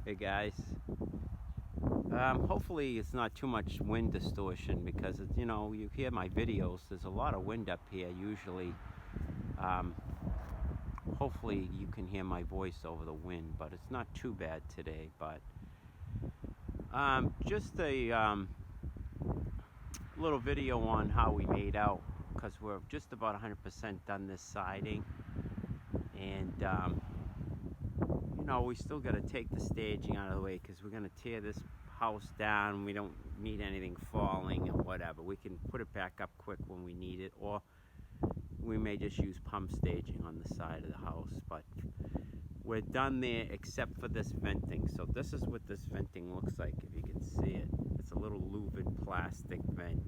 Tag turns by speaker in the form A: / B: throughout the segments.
A: Hey guys. Hopefully it's not too much wind distortion because it's, you hear my videos. There's a lot of wind up here usually. Hopefully you can hear my voice over the wind, but it's not too bad today. But just a little video on how we made out, because we're just about 100% done this siding, and we still got to take the staging out of the way because we're going to tear this house down. We don't need anything falling or whatever. We can put it back up quick when we need it, or we may just use pump staging on the side of the house. But we're done there except for this venting. So this is what this venting looks like, if you can see it. It's a little louvered plastic vent.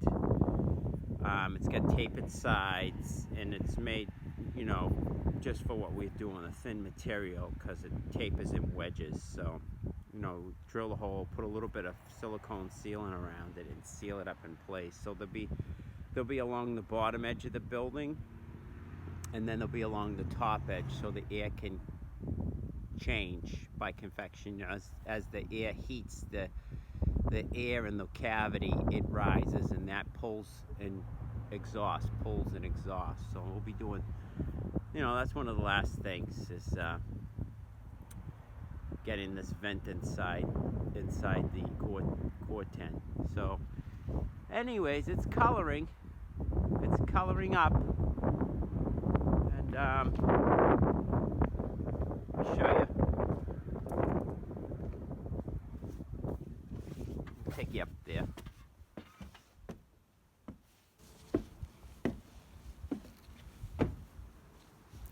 A: It's got tapered sides, and it's made, just for what we do on a thin material, because it tapers in wedges. So, drill a hole, put a little bit of silicone sealant around it, and seal it up in place. So they'll be along the bottom edge of the building, and then they'll be along the top edge, so the air can change by convection. As the air heats the air in the cavity, it rises, and that pulls and exhausts. So we'll be doing, that's one of the last things, is getting this vent inside the core tent. So anyways, it's coloring up, and I'll show you. I'll take you up there.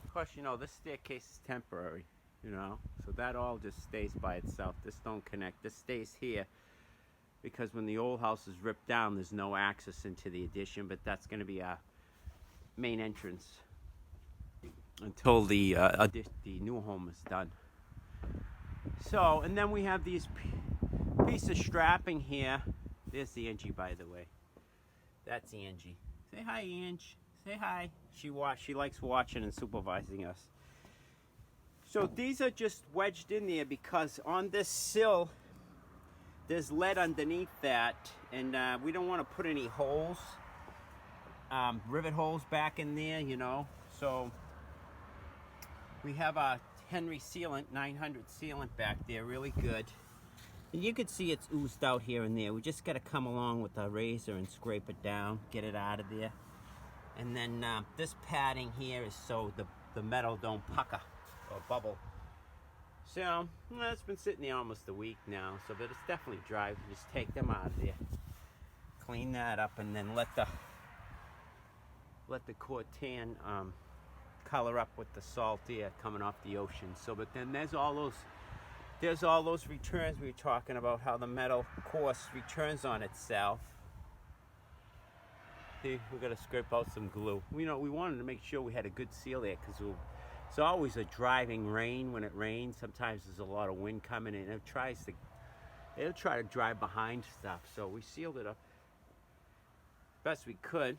A: Of course, this staircase is temporary, so that all just stays by itself. This don't connect. This stays here because when the old house is ripped down, there's no access into the addition, but that's going to be our main entrance until the new home is done. So, and then we have these piece of strapping here. There's the Angie, by the way. That's Angie. Say hi, Angie. Say hi. She likes watching and supervising us. So these are just wedged in there because on this sill there's lead underneath that, and we don't want to put any holes, rivet holes back in there, So we have a Henry sealant, 900 sealant back there, really good. And you can see it's oozed out here and there. We just got to come along with a razor and scrape it down, get it out of there. And then this padding here is so the metal don't pucker or bubble. So it's been sitting there almost a week now, so but it's definitely dry. We just take them out of there, clean that up, and then let the cortan color up with the salt air coming off the ocean. So, but then there's all those returns we were talking about, how the metal course returns on itself. See, we're gonna scrape out some glue. We wanted to make sure we had a good seal there, because it's always a driving rain when it rains. Sometimes there's a lot of wind coming in, and it'll try to drive behind stuff. So we sealed it up best we could.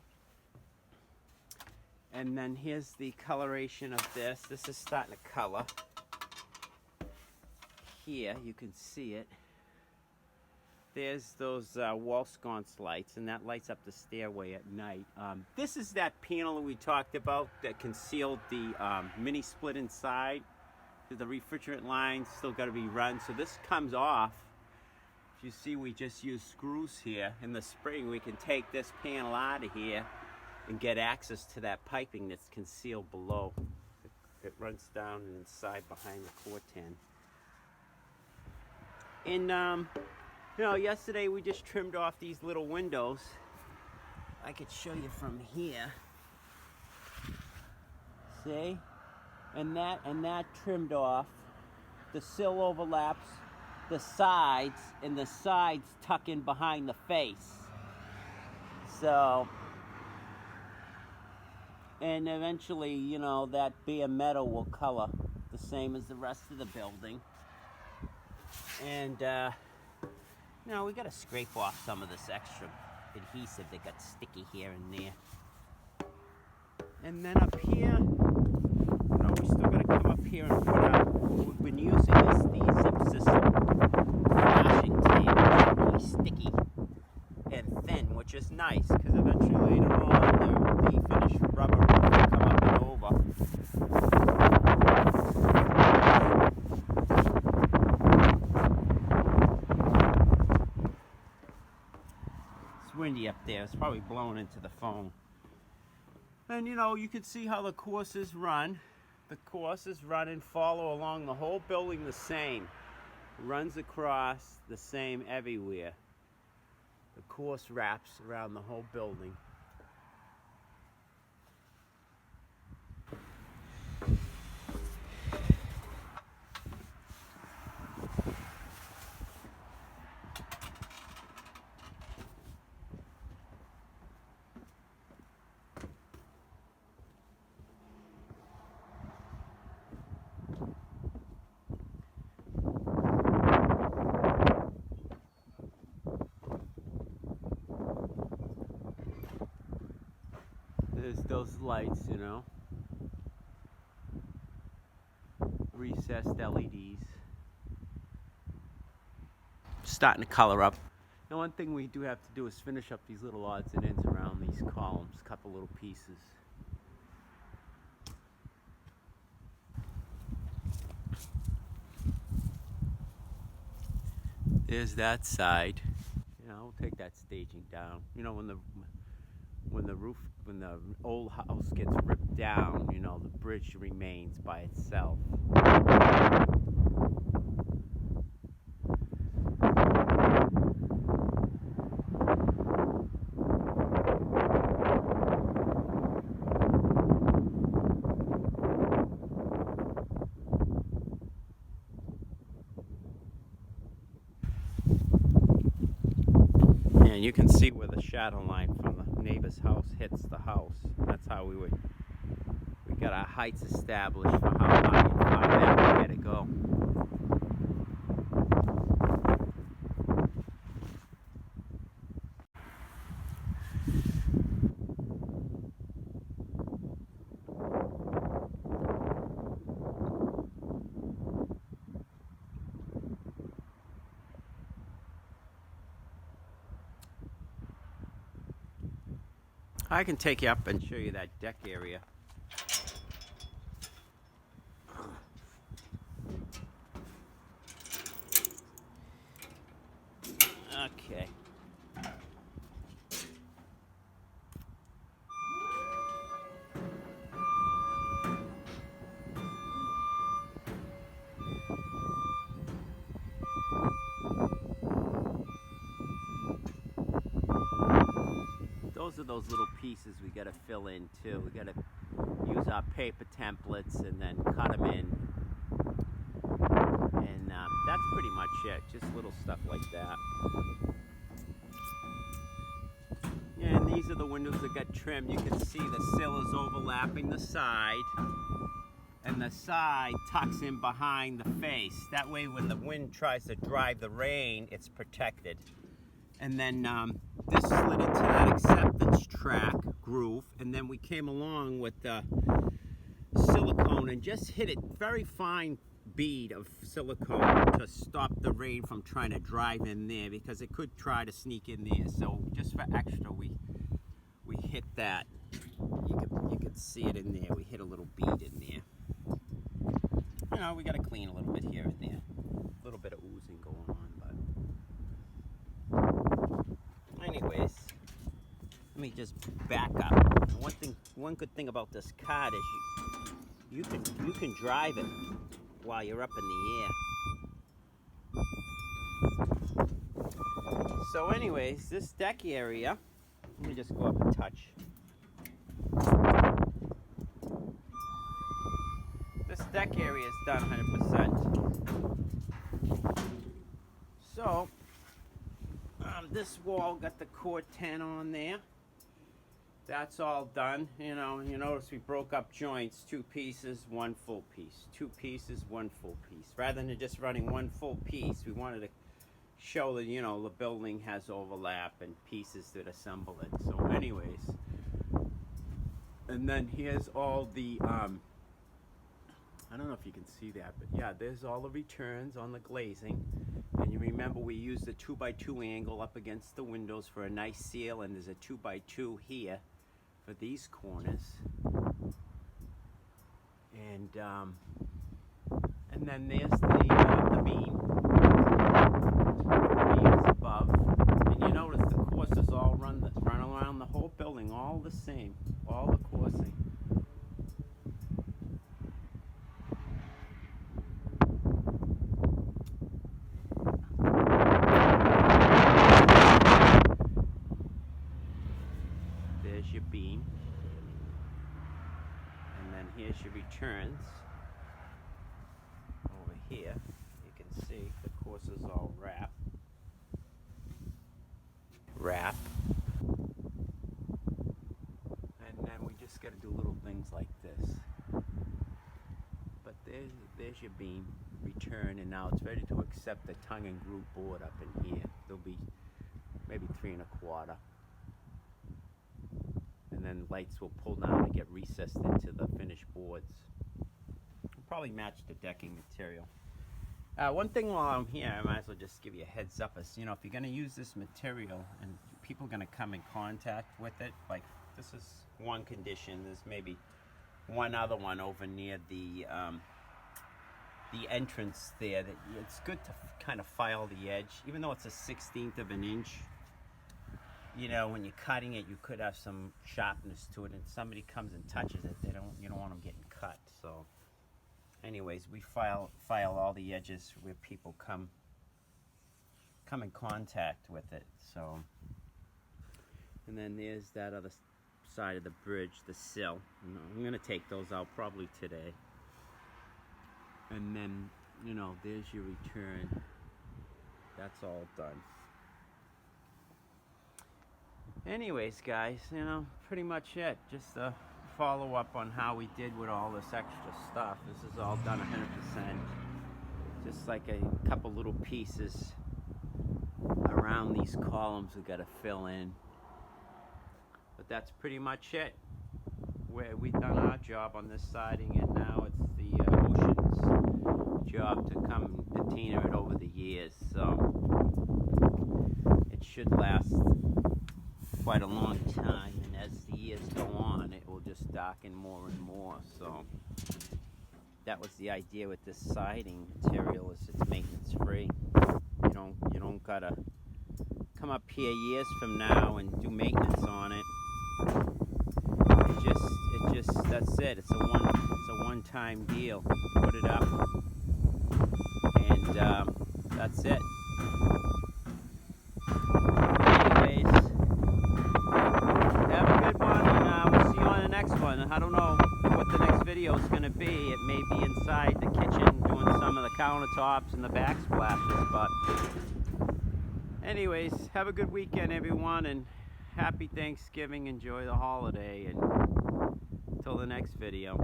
A: And then here's the coloration of this. This is starting to color. Here, you can see it. There's those wall sconce lights, and that lights up the stairway at night. This is that panel that we talked about that concealed the mini split inside. The refrigerant line still got to be run, so this comes off. If you see, we just use screws here. In the spring, we can take this panel out of here and get access to that piping that's concealed below. It runs down and inside behind the cortan. And yesterday we just trimmed off these little windows. I could show you from here. See? And that trimmed off. The sill overlaps the sides, and the sides tuck in behind the face. So, and eventually, that bare metal will color the same as the rest of the building. And we got to scrape off some of this extra adhesive that got sticky here and there. And then up here, we still got to come up here and put out, what we've been using is the zip system. sticky and thin, which is nice because eventually later on the finished rubber roof will come up and over. It's windy up there. It's probably blowing into the phone. And you know, you can see how the courses run. The courses run and follow along the whole building the same. Runs across the same everywhere. The course wraps around the whole building. There's those lights, you know, recessed LEDs. Starting to color up. Now one thing we do have to do is finish up these little odds and ends around these columns, a couple little pieces. There's that side. You know, we'll take that staging down. You know, when the old house gets ripped down, you know, the bridge remains by itself. And you can see where the shadow line from the neighbor's house hits the house. That's how we got our heights established for how high and far back we had to go. I can take you up and show you that deck area. Okay. Those are those little pieces we got to fill in too. We got to use our paper templates and then cut them in. And that's pretty much it. Just little stuff like that. And these are the windows that got trimmed. You can see the sill is overlapping the side. And the side tucks in behind the face. That way when the wind tries to drive the rain, it's protected. And then this slid into that acceptance track groove, and then we came along with the silicone and just hit it very fine bead of silicone to stop the rain from trying to drive in there, because it could try to sneak in there. So just for extra, we hit that. You can see it in there. We hit a little bead in there. You know, we got to clean a little bit here and there. A little bit of oozing going on, but. Anyways, let me just back up. One good thing about this cart is you can drive it while you're up in the air. So anyways, this deck area, let me just go up and touch. This deck area is done 100%. So this wall got the core 10 on there. That's all done. You know, you notice we broke up joints, 2 pieces, 1 full piece. 2 pieces, 1 full piece. Rather than just running 1 full piece, we wanted to show that, you know, the building has overlap and pieces that assemble it. So anyways, and then here's all the I don't know if you can see that, but yeah, there's all the returns on the glazing. And you remember we used the 2x2 angle up against the windows for a nice seal, and there's a 2x2 here for these corners. And then there's the beam. The beam is above. And you notice the courses all run around the whole building, all the same, all the coursing. There's your beam. And then here's your returns. Over here, you can see the courses all wrap. And then we just got to do little things like this. But there's your beam return, and now it's ready to accept the tongue and groove board up in here. There'll be maybe 3 1/4. And then lights will pull down and get recessed into the finished boards. We'll probably match the decking material. One thing while I'm here, I might as well just give you a heads up, is, you know, if you're going to use this material and people are going to come in contact with it, like this is one condition, there's maybe one other one over near the entrance there, that it's good to kind of file the edge, even though it's a 1/16 of an inch. You know, when you're cutting it, you could have some sharpness to it, and somebody comes and touches it, you don't want them getting cut. So anyways, we file all the edges where people come in contact with it. So, and then there's that other side of the bridge, the sill. I'm gonna take those out probably today. And then, you know, there's your return. That's all done. Anyways, guys, you know, pretty much it. Just a follow up on how we did with all this extra stuff. This is all done 100%. Just like a couple little pieces around these columns we got to fill in. But that's pretty much it. We've done our job on this siding, and now it's the Ocean's job to come and patina it over the years. So it should last quite a long time, and as the years go on, it will just darken more and more. So that was the idea with this siding material, is it's maintenance free. You don't gotta come up here years from now and do maintenance on it. It just that's it. It's a one-time deal. Put it up, and that's it. I don't know what the next video is going to be. It may be inside the kitchen doing some of the countertops and the backsplashes, but anyways, have a good weekend, everyone, and happy Thanksgiving. Enjoy the holiday, and until the next video.